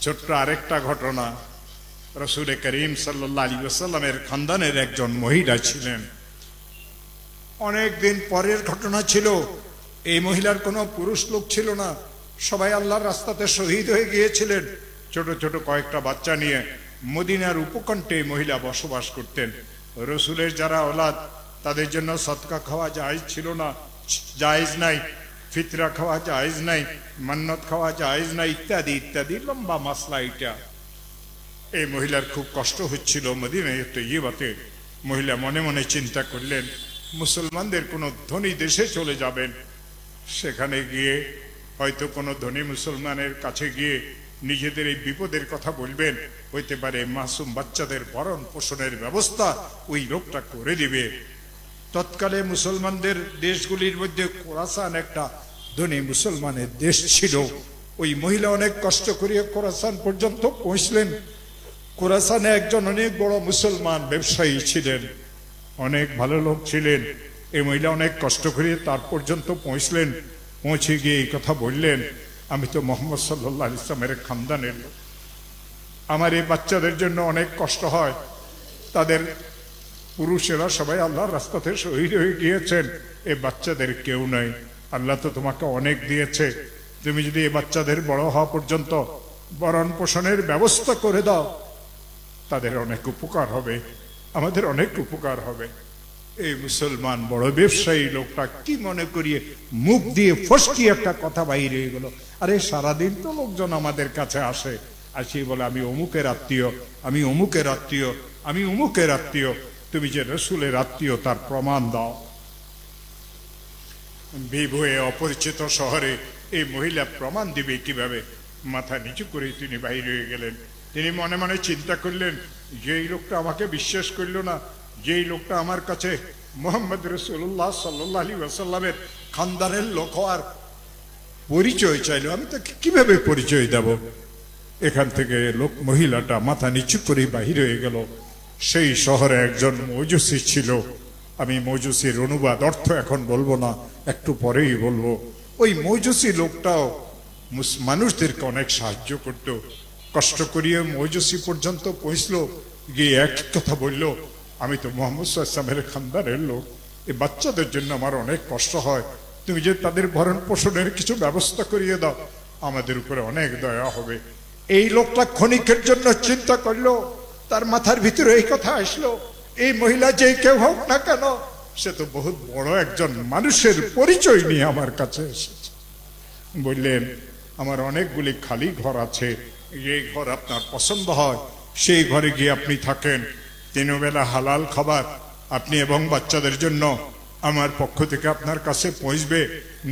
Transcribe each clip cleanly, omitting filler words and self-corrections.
ছোট্ট আরেকটা ঘটনা, রাসূল করিম সাল্লাল্লাহু আলাইহি ওয়াসাল্লামের খানদানের একজন মহিলা ছিলেন। অনেক দিন পরের ঘটনা ছিল। এই মহিলার কোনো পুরুষ লোক ছিল না, সবাই আল্লাহর রাস্তাতে শহীদ হয়ে গিয়েছিলেন। ছোট ছোট কয়েকটা বাচ্চা নিয়ে মদিনার উপকণ্ঠে মহিলা বসবাস করতেন। রসুলের যারা ওলাদ, তাদের জন্য সদকা খাওয়া জায়েজ ছিল না, জায়েজ নাই, ফিতরা খাওয়া জায়েজ নাই, মান্নত খাওয়া জায়েজ নাই, ইত্যাদি ইত্যাদি লম্বা মাসলা। এটা এই মহিলার খুব কষ্ট হচ্ছিল মদিনায় তৈয়বাতে। মহিলা মনে মনে চিন্তা করলেন, মুসলমানদের কোনো ধনী দেশে চলে যাবেন, সেখানে গিয়ে হয়তো কোনো ধনী মুসলমানের কাছে গিয়ে নিজেদের এই বিপদের কথা বলবেন, হইতে পারে মাসুম বাচ্চাদের ভরণ পোষণের ব্যবস্থা ওই লোকটা করে দিবে। তৎকালে মুসলমানদের দেশগুলির মধ্যে খোরাসান একটা ধনী মুসলমানের দেশ ছিল। ওই মহিলা অনেক কষ্ট করিয়া খোরাসান পর্যন্ত পৌঁছলেন। খোরাসানে একজন অনেক বড় মুসলমান ব্যবসায়ী ছিলেন, অনেক ভালো লোক ছিলেন। এই মহিলা অনেক কষ্ট করিয়া তার পর্যন্ত পৌঁছলেন। পৌঁছে গিয়ে এই কথা বললেন, আমি তো মুহাম্মদ সাল্লাল্লাহু আলাইহি ওয়াসাল্লামের খানদানের লোক, আমার এই বাচ্চাদের জন্য অনেক কষ্ট হয়, তাদের পুরুষেরা সবাই আল্লাহর রাস্তাতে শহীদ হয়ে গিয়েছেন, এই বাচ্চাদের কেউ নাই। আল্লাহ তো তোমাকে অনেক দিয়েছে, তুমি যদি এই বাচ্চাদের বড় হওয়া পর্যন্ত ভরণ পোষণের ব্যবস্থা করে দাও, তাদের অনেক উপকার হবে, আমাদের অনেক উপকার হবে। এই মুসলমান বড় ব্যবসায়ী লোকটা কি মনে করিয়ে মুখ দিয়ে ফসকি একটা কথা বাইরে হয়ে গেল, আরে সারাদিন তো লোকজন আমাদের কাছে আসে, আসি বলে আমি অমুকের আত্মীয়, আমি অমুকের আত্মীয়, আমি অমুকের আত্মীয়, তুমি যে রসুলের আত্মীয় তার প্রমাণ দাও। বিভয়ে অপরিচিত শহরে এই মহিলা প্রমাণ দিবে কিভাবে? মাথা নিচু করে তিনি বাইরে হয়ে গেলেন। তিনি মনে মনে চিন্তা করলেন, যেই লোকটা আমাকে বিশ্বাস করল না, যেই লোকটা আমার কাছে মুহাম্মদ রাসূলুল্লাহ সাল্লাল্লাহু আলাইহি ওয়াসাল্লামের খানদানের লোক হওয়ার পরিচয় চাইল, আমি তাকে কিভাবে পরিচয় দেব? এখান থেকে লোক মহিলাটা মাথা নিচু করে বাহির হয়ে গেল। সেই শহরে একজন মজুসি ছিল। আমি মজুসির অনুবাদ অর্থ এখন বলবো না, একটু পরেই বলবো। ওই মজুসি লোকটাও মানুষদেরকে অনেক সাহায্য করত। কষ্ট করিয়ে মজুসি পর্যন্ত পৌঁছলো, গিয়ে এক কথা বলল, আমি তো মুহাম্মদ সাল্লাল্লাহু আলাইহি ওয়াসাল্লামের খানদানের লোক, এই বাচ্চাদের জন্য আমার অনেক কষ্ট হয়, তুমি যে তাদের ভরণ পোষণের কিছু ব্যবস্থা করিয়ে দাও, আমাদের উপরে অনেক দয়া হবে। এই লোকটা ক্ষণিকের জন্য চিন্তা করলো, তার মাথার ভিতরে এই কথা আসলো, এই মহিলা যেই কেউ হোক না কেন, সে তো বহুত বড় একজন মানুষের পরিচয় নিয়ে আমার কাছে এসেছে। বললেন, আমার অনেকগুলি খালি ঘর আছে, এই ঘর আপনার পছন্দ হয় সেই ঘরে গিয়ে আপনি থাকেন, 3 বেলা হালাল খাবার আপনি এবং বাচ্চাদের জন্য আমার পক্ষ থেকে আপনার কাছে পৌঁছবে,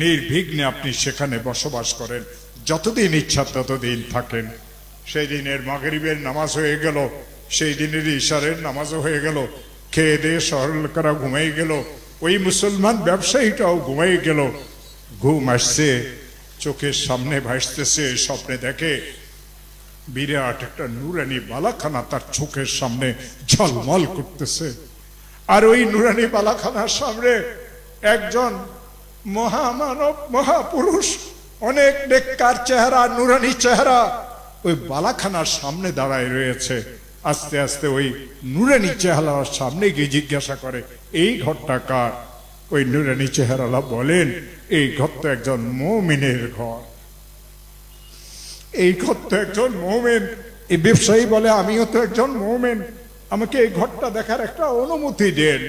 নির্বিঘ্নে আপনি সেখানে বসবাস করেন, যতদিন ইচ্ছা ততদিন থাকেন। সেই দিনের মাগরিবের নামাজ হয়ে গেল, সেই দিনের ইশারের নামাজও হয়ে গেল, খেয়ে দিয়ে শহরের লোকেরা ঘুমাই গেল, ওই মুসলমান ব্যবসায়ীটাও ঘুমাই গেল। ঘুম আসছে, চোখের সামনে ভাসতেছে, স্বপ্নে দেখে বিরাট একটা নুরানি বালাখানা তার চোখের সামনে ঝলমল করতেছে। আর ওই নুরানি বালাখানার সামনে একজন মহামানব, মহাপুরুষ, অনেক নেককার চেহারা, নুরানি চেহারা, ওই বালাখানার সামনে দাঁড়ায় রয়েছে। আস্তে আস্তে ওই নুরানি চেহারার সামনে গিয়ে জিজ্ঞাসা করে, এই ঘরটা কার? ওই নুরানি চেহারালা বলেন, এই ঘর তো একজন মুমিনের ঘর, এই ঘর তো একজন মুমিন। এই ব্যবসায়ী বলে, আমিও তো একজন মুমিন, আমাকে এই ঘরটা দেখার একটা অনুমতি দেন।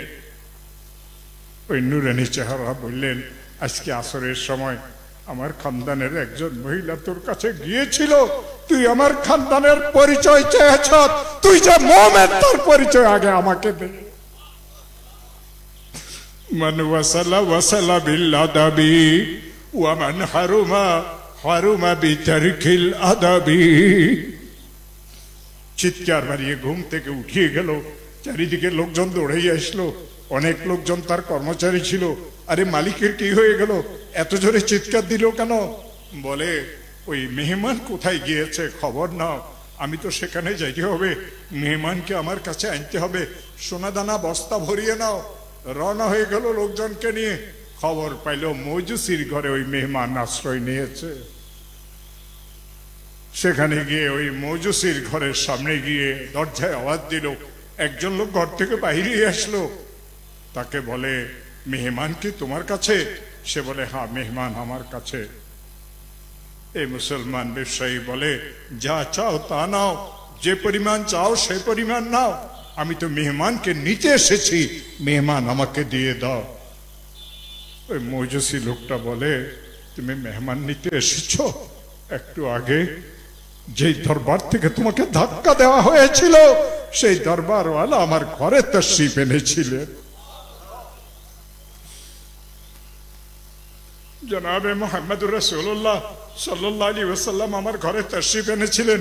ওই নুরানি চেহারা বললেন, আজকে আসরের সময় আমার খানদানের একজন মহিলা তোর কাছে গিয়েছিল, তুই আমার খানদানের পরিচয় চেয়েছ, তুই যে মুমিন তার পরিচয় আগে আমাকে দে। মান ওয়াসালা ওয়াসালা বিল আদাবি ওয়া মান হারুমা হারুমা বিতারকিল আদাবি। চিৎকার মারিয়ে ঘুম থেকে উঠিয়ে গেল, চারিদিকে লোকজন দৌড়াই আসলো, অনেক লোকজন তার কর্মচারী ছিল। আরে মালিকের কি হয়ে গেল, এত জোরে চিৎকার দিল কেন? বলে, ওই মেহমান কোথায় গিয়েছে খবর নাও, আমি তো সেখানে যাইতে হবে, মেহমানকে আমার কাছে আনতে হবে, সোনাদানা বস্তা ভরিয়ে নাও। রওনা হয়ে গেল লোকজনকে নিয়ে। খবর পাইল মজুসির ঘরে ওই মেহমান আশ্রয় নিয়েছে। সেখানে গিয়ে ওই মৌজুসির ঘরের সামনে গিয়ে দরজায় আওয়াজ দিল। একজন লোক ঘর থেকে বাইরে আসলো, তাকে বলে, মেহমান কি তোমার কাছে? সে বলে, হ্যাঁ, মেহমান আমার কাছে। এই মুসলমান ব্যবসায়ী বলে, যা চাও তা নাও, যে পরিমাণ চাও সে পরিমাণ নাও, আমি তো মেহমানকে নিতে এসেছি, মেহমান আমাকে দিয়ে দাও। ওই মৌজুসি লোকটা বলে, তুমি মেহমান নিতে এসেছ? একটু আগে যেই দরবার থেকে তোমাকে ধাক্কা দেওয়া হয়েছিল সেই দরবারওয়ালা আমার ঘরে তশরিফ এনেছিলেন। জনাবে মুহাম্মদুর রাসূলুল্লাহ সাল্লাল্লাহু আলাইহি ওয়াসাল্লাম আমার ঘরে তশরিফ এনেছিলেন।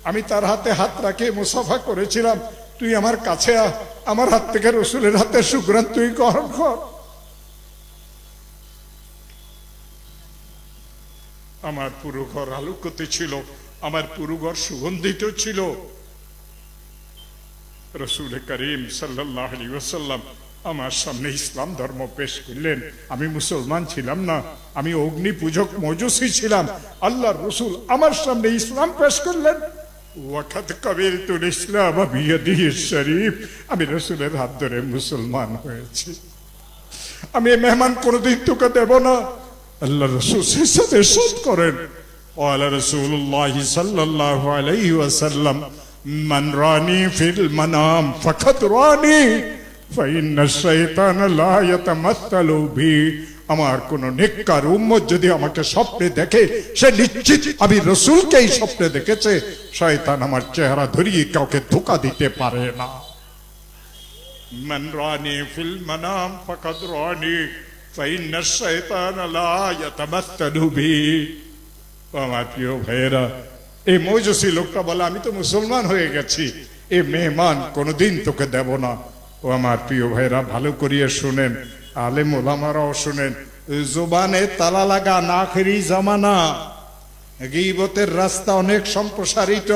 আমি তার হাতে হাত রাখে মুসাফা করেছিলাম। তুই আমার কাছে আ, আমার হাত থেকে রসুলের হাতে সুগ্রাণ তুই গ্রহণ কর। আমার পুরো ঘর আলোকিত ছিল, আমার পুরো ঘর সুগন্ধিত ছিল। রসুল করিম সাল্লাল্লাহু আলাইহি ওয়াসাল্লাম আমার সামনে ইসলাম ধর্ম পেশ করলেন। আমি মুসলমান ছিলাম না, আমি অগ্নি পূজক মজুসি ছিলাম। আল্লাহর রসুল আমার সামনে ইসলাম পেশ করলেন। ওয়াকাত কাবিরতুল ইসলাম বিয়াদিহি শরীফ, আমি রসুলের হাত ধরে মুসলমান হয়েছি। আমি মেহমান কোনদিন তোকে দেব না। আল্লাহ রসুল সেই সাথে ইরশাদ করেন, ওয়ালা রাসূলুল্লাহ সাল্লাল্লাহু আলাইহি ওয়াসাল্লাম, মান রানি ফিল মানাম ফাকাত রানি ফাইন্না শাইতানা লা ইয়াতামাসসালু বি। আমার কোন নেককার উম্মত যদি আমাকে স্বপ্নে দেখে, সে নিশ্চিত আমি রাসূলকেই স্বপ্নে দেখেছে। শয়তান আমার চেহারা ধরিয়ে কাউকে ধোঁকা দিতে পারে না। মান রানি ফিল মানাম ফাকাত রানি ফাইন্না শাইতানা লা ইয়াতামাসসালু বি। আমার প্রিয় ভাইয়েরা, এই মৌজুসি লোকটা বলে, আমি তো মুসলমান হয়ে গেছি, এ মেহমান কোনদিন তোকে দেব না। ও আমার প্রিয় ভাইয়েরা, ভালো করিয়ে শুনেন, আলেম ওলামারাও শুনেন, জবানে তালা লাগা না আখেরি জামানা, গীবতের রাস্তা অনেক সম্প্রসারিত।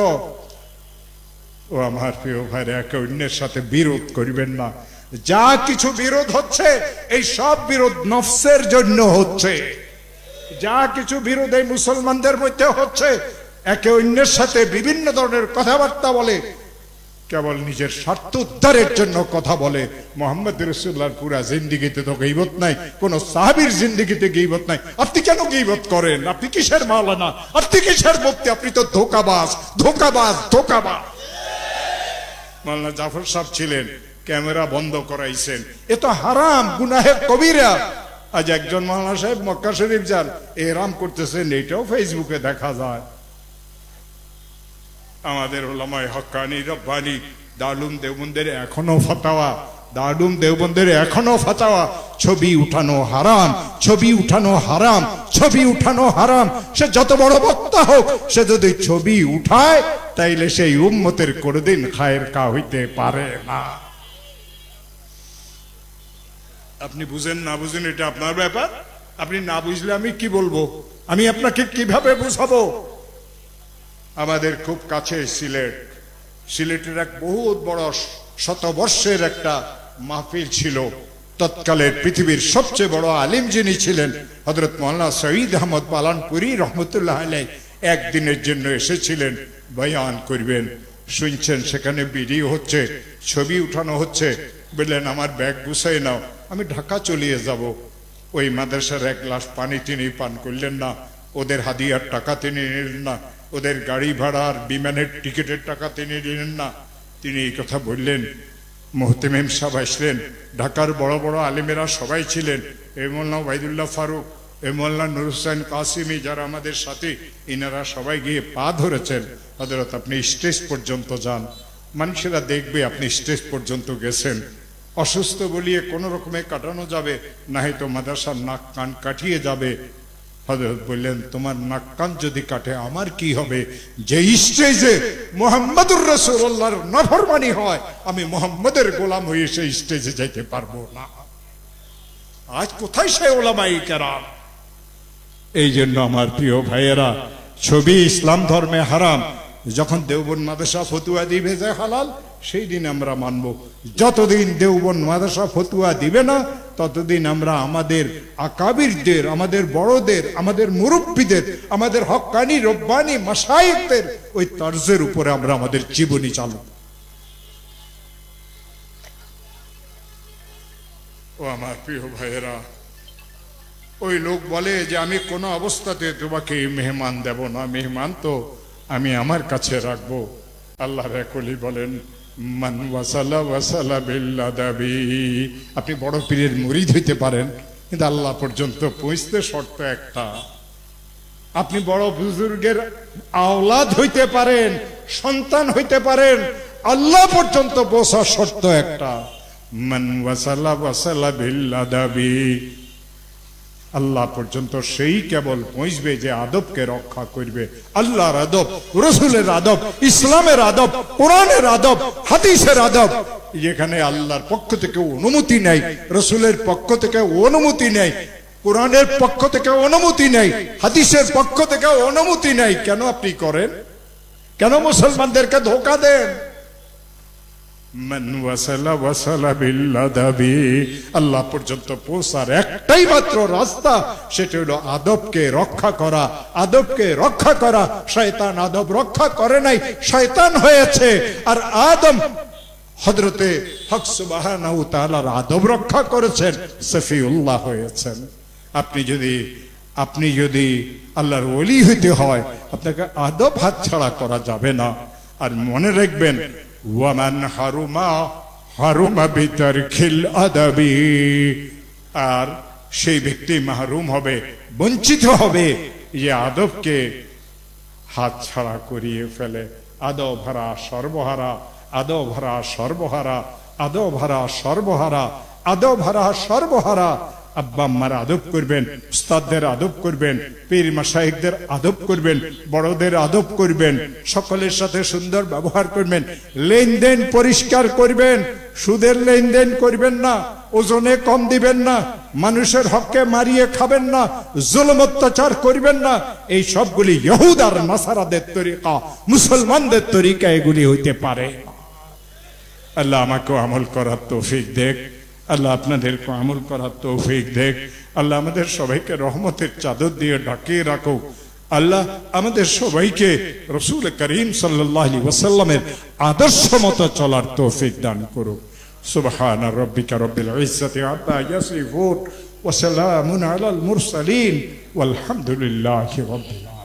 ও আমার প্রিয় ভাইরা, একে অন্যের সাথে বিরোধ করিবেন না। যা কিছু বিরোধ হচ্ছে, এই সব বিরোধ নফসের জন্য হচ্ছে। যা কিছু বিরোধ এই মুসলমানদের মধ্যে হচ্ছে, একে অন্যের সাথে বিভিন্ন ধরনের কথাবার্তা বলে, কেবল নিজের স্বার্থ উদ্ধারের জন্য কথা বলে। মোহাম্মদ রাসূলুল্লাহর পুরা জিন্দেগিতে তো গীবত নাই, কোন সাহাবীর জিন্দেগিতে গীবত নাই। আপনি কেন গীবত করেন? আপনি কিসের মাওলানা? আপনি কিসের মুফতি? আপনি তো ধোঁকাবাজ, ধোঁকাবাজ, ধোঁকাবাজ। মাওলানা জাফর সাহেব ছিলেন, ক্যামেরা বন্ধ করাইছেন, এ তো হারাম, গুনাহে কবিরা। আজ একজন মাওলানা সাহেব মক্কা শরীফ যান, এহরাম করতেছেন, এটাও ফেসবুকে দেখা যায়। আমাদের উলামায়ে হক্কানি রব্বানি দারুল দেওবন্দের এখনো ফাতাওয়া, দারুল দেওবন্দের এখনো ফাতাওয়া, ছবি উঠানো হারাম, ছবি উঠানো হারাম, ছবি উঠানো হারাম। সে যত বড় বক্তা হোক, সে যদি ছবি উঠায় তাইলে সেই উম্মতের কোনদিন খায়ের কা হইতে পারে না। আপনি বুঝেন না বুঝেন এটা আপনার ব্যাপার। আপনি না বুঝলে আমি কি বলবো? আমি আপনাকে কিভাবে বুঝাবো? আমাদের খুব কাছে সিলেট, সিলেটের এক বহুত বড় শতবর্ষের একটা মাহফিল ছিল। তৎকালের পৃথিবীর সবচেয়ে বড় আলিম যিনি ছিলেন, হযরত মাওলানা সঈদ আহমদ পালানপুরি রহমতুল্লাহ আলাইহি, একদিনের জন্য এসেছিলেন বয়ান করবেন। শুনছেন সেখানে ভিডিও হচ্ছে, ছবি উঠানো হচ্ছে। বললেন, আমার ব্যাগ গুছাই নাও, আমি ঢাকা চলিয়ে যাব। ওই মাদ্রাসার এক গ্লাস পানি তিনি পান করলেন না, ওদের হাদিয়ার টাকা তিনি নিলেন না, ওদের গাড়ি ভাড়ার বিমানের টিকিটের টাকা তিনি নিলেন না। তিনি এই কথা বললেন। মুহতামিম সাহেব আসলেন, ঢাকার বড় বড় আলেমেরা সবাই ছিলেন, এ মোল্লানা ওবায়দুল্লাহ ফারুক, এ মোল্লানা নুর হোসেন কাসিমি, যারা আমাদের সাথে, ইনারা সবাই গিয়ে পা ধরেছেন। হযরত আপনি স্টেজ পর্যন্ত যান, মানুষেরা দেখবে আপনি স্টেজ পর্যন্ত গেছেন। অসুস্থ বলিয়ে কোনো রকমে কাটানো যাবে, না হয়তো মাদ্রাসার নাক কান কাটিয়ে যাবে। হযরত বললেন, তোমার নাক কান যদি কাটে আমার কি হবে? যে স্টেজে মুহাম্মদুর রাসূলুল্লাহর নাফরমানি হয়, আমি মুহাম্মদের গোলাম হয়ে সেই স্টেজে যাইতে পারবো না। আজ কোথায় সেই উলামায়ে কেরাম? এই জন্য আমার প্রিয় ভাইয়েরা, ছবি ইসলাম ধর্মে হারাম। যখন দেওবন্দ মাদ্রাসা ফতুয়া দিবে যে হালাল, সেই দিন আমরা মানব। যতদিন দেওবন্দ মাদ্রাসা ফতুয়া দিবে না, ততদিন আমরা আমাদের আকাবিরদের, আমাদের বড়দের, আমাদের মুরব্বীদের, আমাদের হক্কানি রব্বানি মাশায়েখদের ওই তর্জের উপরে আমরা আমাদের জীবনী চালু। ও আমার প্রিয় ভাইয়েরা, ওই লোক বলে যে আমি কোনো অবস্থাতে তোমাকে মেহমান দেব না, মেহমান তো আমি আমার কাছে রাখবো। আল্লাহ রাসূল বলেন মান ওয়াসালা ওয়াসালা বিল্লাদাবি। আপনি বড় পীরের মুরিদ হইতে পারেন, কিন্তু আল্লাহ পর্যন্ত পৌঁছতে শর্ত একটা। আপনি বড় বুজুর্গের আওলাদ হইতে পারেন, সন্তান হইতে পারেন, আল্লাহ পর্যন্ত পৌঁছার শর্ত একটা, মান ওয়াসালা ওয়াসালা বিল্লাদাবি। আল্লাহ পর্যন্ত সেই কেবল পৌঁছবে যে আদবকে রক্ষা করবে। আল্লাহর আদব, রসুলের আদব, ইসলামের আদব, কোরআনের আদব, হাদিসের আদব। যেখানে আল্লাহর পক্ষ থেকে অনুমতি নেই, রসুলের পক্ষ থেকে অনুমতি নেই, কোরআনের পক্ষ থেকে অনুমতি নেই, হাদিসের পক্ষ থেকে অনুমতি নেই, কেন আপনি করেন? কেন মুসলমানদেরকে ধোঁকা দেন? মান ওয়াসালা ওয়াসালা বিল্লাদাবি। আল্লাহ পর্যন্ত পৌঁছার একটাই মাত্র রাস্তা, সেটা হলো আদবকে রক্ষা করা। আদবকে রক্ষা করা। শয়তান আদব রক্ষা করে নাই, শয়তান হয়েছে। আর আদম হযরতে হক সুবহানাহু ওয়া তাআলার আদব রক্ষা করেছেন, সফিউল্লাহ হয়েছেন। আপনি যদি আল্লাহর ওলি হইতে হয়, আপনাকে আদব হাতছাড়া করা যাবে না। আর মনে রাখবেন, ওয়ামান হারুমা হারুমা বিতারকিল আদাবি। আর সেই ব্যক্তি মাহরুম হবে, বঞ্চিত হবে, যে আদবকে হাত ছাড়া করিয়ে ফেলে। আদব হারা সর্বহারা, আদব হারা সর্বহারা, আদব হারা সর্বহারা, আদব হারা সর্বহারা। আব্বা আম্মার আদব করবেন, উস্তাদদের আদব করবেন, পীর মাশায়েখদের আদব করবেন, বড়দের আদব করবেন, সকলের সাথে সুন্দর ব্যবহার করবেন, লেনদেন পরিষ্কার করবেন, সুদের লেনদেন করবেন না, ওজনে কম দিবেন না, মানুষের হককে মারিয়ে খাবেন না, জুলুম অত্যাচার করবেন না। এই সবগুলি ইহুদ আর নাসারাদের তরিকা, মুসলমানদের তরিকা এগুলি হইতে পারে। আল্লাহ আমাকে আমল করার তৌফিক দেখ। আল্লাহ আপনাদেরকে আমল করার তৌফিক দেখ। আল্লাহ আমাদের সবাইকে রহমতের চাদর দিয়ে ঢাকিয়ে রাখো। আল্লাহ আমাদের সবাইকে রাসূল করিম সাল্লাল্লাহু আলাইহি ওয়াসাল্লামের আদর্শ মতো চলার তৌফিক দান করো। সুবহানা রাব্বিকা রাব্বিল ইজ্জাতি আম্মা ইয়াসিফুন ওয়া সালামুন আলাল মুরসালিন ওয়াল হামদুলিল্লাহি রাব্বিল